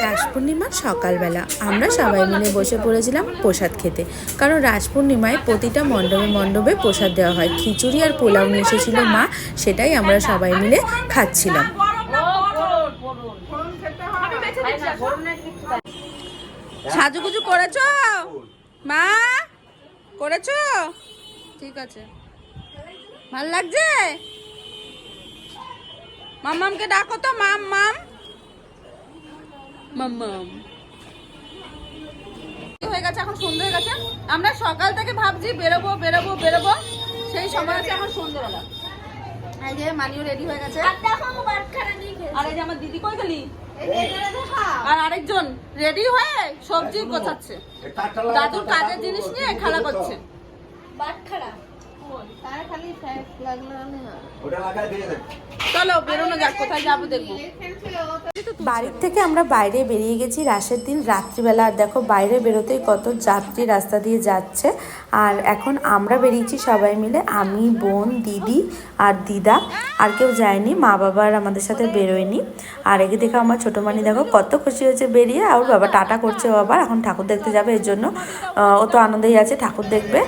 রাস পূর্ণিমার সকালবেলা আমরা সবাই মিলে বসে পড়েছিলাম প্রসাদ খেতে। কারণ রাস পূর্ণিমায় প্রতিটা মণ্ডপে মণ্ডপে প্রসাদ দেওয়া হয়। খিচুড়ি আর পোলাও নিয়ে এসেছিল মা, সেটাই আমরা সবাই মিলে খাচ্ছিলাম। সাজুগুজু করেছো মা? করেছো? ঠিক আছে, ভাল লাগছে? মাম্মামকে ডাকো তো, মাম মাম মাম্মাম। হয়ে গেছে, এখন সন্ধ্যে হয়ে গেছে। আমরা সকাল থেকে ভাবছি বেরোবো বেরোবো বেরোবো, সেই সময় আছে এখন সন্ধ্যেবেলা। এই যে মানিও রেডি হয়ে গেছে। আর এই যে আমার দিদি কই গেলি? আর আরেকজন রেডি হয়ে সবজি গোছাচ্ছে। দাদুর কাজের জিনিস নিয়ে খেলা করছে। চলো বেরোনো যাক, কোথায় যাবো দেখবো। বাড়ির থেকে আমরা বাইরে বেরিয়ে গেছি রাসের দিন রাত্রিবেলা। আর দেখো বাইরে বেরোতেই কত যাত্রী রাস্তা দিয়ে যাচ্ছে। আর এখন আমরা বেরিয়েছি সবাই মিলে, আমি, বোন, দিদি আর দিদা। আর কেউ যায়নি, মা বাবা আর আমাদের সাথে বেরোয়নি। আর একে দেখো আমার ছোটো মানি দেখো কত খুশি হয়েছে বেরিয়ে। আর বাবা টাটা করছে, ও আবার এখন ঠাকুর দেখতে যাবে, এর জন্য ও তো আনন্দেই আছে, ঠাকুর দেখবে।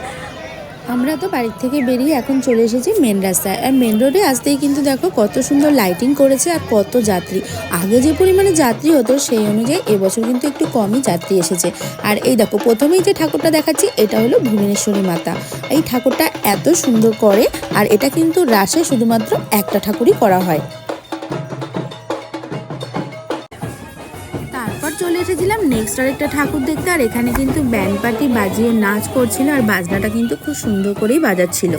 আমরা তো বাড়ির থেকে বেরিয়ে এখন চলে এসেছি মেন রাস্তায়। আর মেন রোডে আসতেই কিন্তু দেখো কত সুন্দর লাইটিং করেছে আর কত যাত্রী। আগে যে পরিমাণে যাত্রী হতো সেই অনুযায়ী এবছর কিন্তু একটু কমই যাত্রী এসেছে। আর এই দেখো প্রথমেই যে ঠাকুরটা দেখাচ্ছি এটা হলো ভুবনেশ্বরী মাতা। এই ঠাকুরটা এত সুন্দর করে, আর এটা কিন্তু রাসে শুধুমাত্র একটা ঠাকুরই করা হয়। তারপর চলে এসেছিলাম নেক্সট আরেকটা ঠাকুর দেখতে। আর এখানে কিন্তু ব্যান্ড পার্টি বাজিয়ে নাচ করছিল, আর বাজনাটা কিন্তু খুব সুন্দর করেই বাজাচ্ছিল।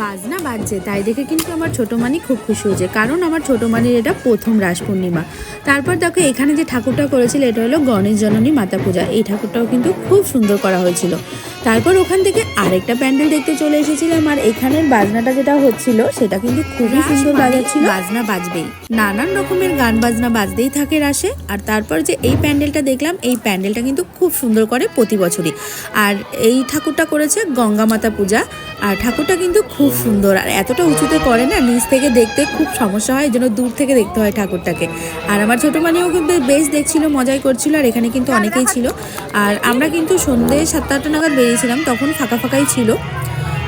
বাজনা বাজছে তাই দেখে কিন্তু আমার ছোটো মানি খুব খুশি হয়েছে, কারণ আমার ছোটো মানির এটা প্রথম রাস পূর্ণিমা। তারপর দেখো এখানে যে ঠাকুরটা করেছিল এটা হলো গণেশ জননী মাতা পূজা। এই ঠাকুরটাও কিন্তু খুব সুন্দর করা হয়েছিল। তারপর ওখান থেকে আরেকটা প্যান্ডেল দেখতে চলে এসেছিলাম। আর এখানের বাজনাটা যেটা হচ্ছিল সেটা কিন্তু খুবই সুন্দর বাজাচ্ছিল। বাজনা বাজবেই, নানান রকমের গান বাজনা বাজতেই থাকে রাসে। আর তারপর যে এই প্যান্ডেলটা দেখলাম, এই প্যান্ডেলটা কিন্তু খুব সুন্দর করে প্রতি বছরই। আর এই ঠাকুরটা করেছে গঙ্গা মাতা পূজা। আর ঠাকুরটা কিন্তু খুব সুন্দর, আর এতটা উঁচুতে করে না, নিচ থেকে দেখতে খুব সমস্যা হয়, এই জন্য দূর থেকে দেখতে হয় ঠাকুরটাকে। আর আমার ছোটো মানিও কিন্তু বেশ দেখছিল, মজাই করছিল। আর এখানে কিন্তু অনেকেই ছিল। আর আমরা কিন্তু সন্ধ্যে 7-8 নাগাদ বেরিয়েছিলাম, তখন ফাঁকা ফাঁকাই ছিল,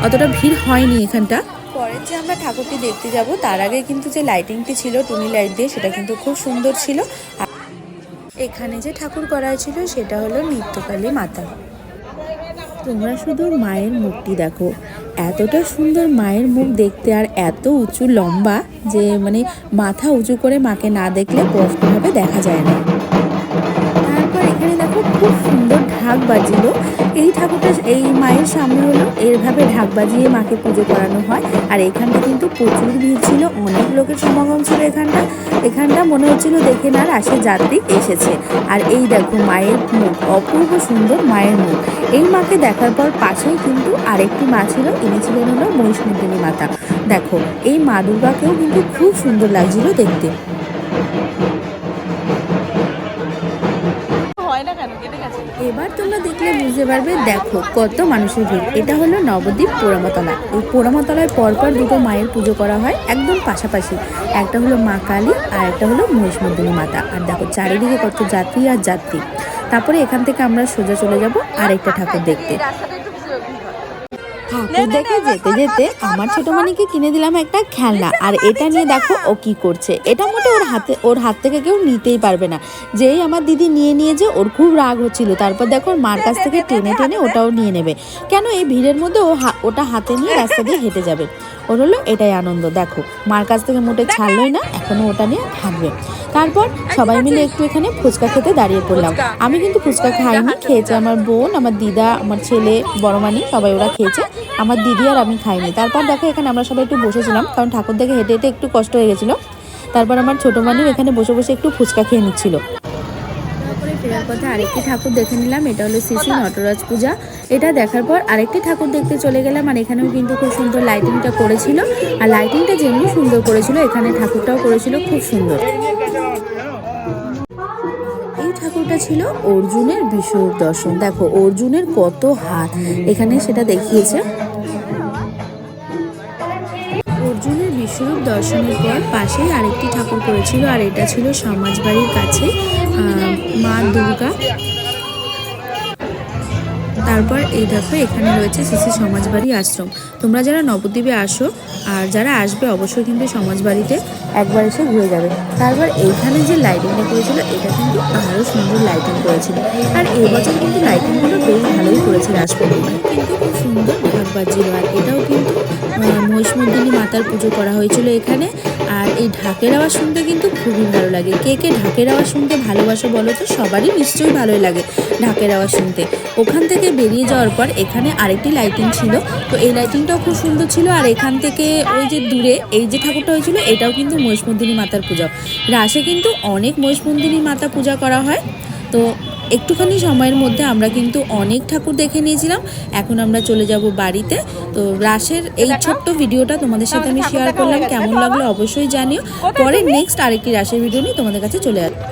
অতটা ভিড় হয়নি এখানটা। পরের যে আমরা ঠাকুরটি দেখতে যাব তার আগে কিন্তু যে লাইটিংটি ছিল টুনি লাইট দিয়ে, সেটা কিন্তু খুব সুন্দর ছিল। এখানে যে ঠাকুর করা হয়েছিল সেটা হলো নিত্যকালী মাতা। তোমরা শুধু মায়ের মুখটি দেখো, এতটা সুন্দর মায়ের মুখ দেখতে, আর এত উঁচু লম্বা যে মানে মাথা উঁচু করে মাকে না দেখলে স্পষ্টভাবে দেখা যায় না। তারপর এখানে দেখো খুব সুন্দর ঢাক বাজিল। এই ঠাকুরটা এই মায়ের সামনে হলো এইভাবে ঢাক বাজিয়ে মাকে পুজো করানো হয়। আর এখানটা কিন্তু প্রচুর ভিড় ছিল, অনেক লোকের সমাগম ছিল এখানটা মনে হচ্ছিল দেখে না রাসে যাত্রী এসেছে। আর এই দেখো মায়ের মুখ, অপূর্ব সুন্দর মায়ের মুখ। এই মাকে দেখার পর পাশেই কিন্তু আরেকটি মা ছিল, ইনি ছিলেন হলো মহিষমর্দিনী মাতা। দেখো এই মা দুর্গাকেও কিন্তু খুব সুন্দর লাগছিল দেখতে। এবার তোমরা দেখলে বুঝতে পারবে, দেখো কত মানুষের ভিড়। এটা হলো নবদ্বীপ পোড়ামাতলা। এই পোড়ামাতলায় পরপর দুটো মায়ের পুজো করা হয় একদম পাশাপাশি। একটা হলো মা কালী আর একটা হলো মহিষমর্দিনী মাতা। আর দেখো চারিদিকে কত যাত্রী আর যাত্রী। তারপরে এখান থেকে আমরা সোজা চলে যাব আরেকটা ঠাকুর দেখতে। ঠাকুর দেখে যেতে যেতে আমার ছোট মানিকে কিনে দিলাম একটা খেলনা। আর এটা নিয়ে দেখো ও কি করছে। এটা মোটে ওর হাত থেকে কেউ নিতেই পারবে না। যেই আমার দিদি নিয়ে যে ওর খুব রাগ হচ্ছিল। তারপর দেখো মার কাছ থেকে টেনে টেনে ওটাও নিয়ে নেবে, কেন এই ভিড়ের মধ্যে ওটা হাতে নিয়ে রাস্তা দিয়ে হেঁটে যাবে। ওর হলো এটাই আনন্দ। দেখো মার কাছ থেকে মোটে ছাড়লোই না, এখনো ওটা নিয়ে হাঁটবে। তারপর সবাই মিলে একটু এখানে ফুচকা খেতে দাঁড়িয়ে পড়লাম। আমি কিন্তু ফুচকা খাইনি, খেয়েছে আমার বোন, আমার দিদা, আমার ছেলে, বড় মানি, সবাই ওরা খেয়েছে। আমার দিদি আর আমি খাইনি। তারপর দেখো এখানে আমরা সবাই একটু বসেছিলাম, কারণ ঠাকুর দেখে হেঁটে হেঁটে একটু কষ্ট হয়ে গেছিলো। তারপর আমার ছোটো মানিও এখানে বসে বসে একটু ফুচকা খেয়ে নিচ্ছিল। তারপরে ফেরার পথে আরেকটি ঠাকুর দেখে নিলাম, এটা হলো শ্রী নটরাজ পূজা। এটা দেখার পর আরেকটি ঠাকুর দেখতে চলে গেলাম। আর এখানেও কিন্তু খুব সুন্দর লাইটিংটা করেছিল। আর লাইটিংটা যেমনি সুন্দর করেছিল এখানে ঠাকুরটাও করেছিল খুব সুন্দর। এই ঠাকুরটা ছিল অর্জুনের বিশ্বরূপ দর্শন। দেখো অর্জুনের কত হাত এখানে সেটা দেখিয়েছে। অর্জুনের বিশ্বরূপ দর্শনের পর পাশেই আরেকটি ঠাকুর করেছিল, আর এটা ছিল সমাজবাড়ির কাছে মা দুর্গা। তারপর এই দেখো এখানে রয়েছে শ্রী সমাজবাড়ি আশ্রম। তোমরা যারা নবদ্বীপে আসো আর যারা আসবে অবশ্যই কিন্তু সমাজবাড়িতে একবার এসে ঘুরে যাবে। তারপর এইখানে যে লাইটিংটা করেছিল এটা কিন্তু আরও সুন্দর লাইটিং করেছিল, আর এবছর কিন্তু লাইটিংগুলো বেশ ভালোই করেছে। রাসপূর্ণিমায় কিন্তু খুব সুন্দর ঢাক বাজছিল, আর এটাও কিন্তু মহিষমর্দিনী মাতার পুজো করা হয়েছিল এখানে। আর এই ঢাকের আওয়াজ শুনতে কিন্তু খুবই ভালো লাগে। কে কে ঢাকের আওয়াজ শুনতে ভালোবাসো বলো তো? সবারই নিশ্চয়ই ভালোই লাগে ঢাকের আওয়াজ শুনতে। ওখান থেকে বেরিয়ে যাওয়ার পর এখানে আরেকটি লাইটিং ছিল, তো এই লাইটিংটাও খুব সুন্দর ছিল। আর এখান থেকে ওই যে দূরে এই যে ঠাকুরটা হয়েছিল এটাও কিন্তু মহিষমর্দিনী মাতার পূজা। রাসে কিন্তু অনেক মহিষমর্দিনী মাতা পূজা করা হয়। তো একটুখানি সময়ের মধ্যে আমরা কিন্তু অনেক ঠাকুর দেখে নিয়েছিলাম। এখন আমরা চলে যাব বাড়িতে। তো রাসের এই ছোট্ট ভিডিওটা তোমাদের সাথে আমি শেয়ার করলাম, কেমন লাগলো অবশ্যই জানিও। পরে নেক্সট আরেকটি রাসের ভিডিও নিয়ে তোমাদের কাছে চলে আসবো।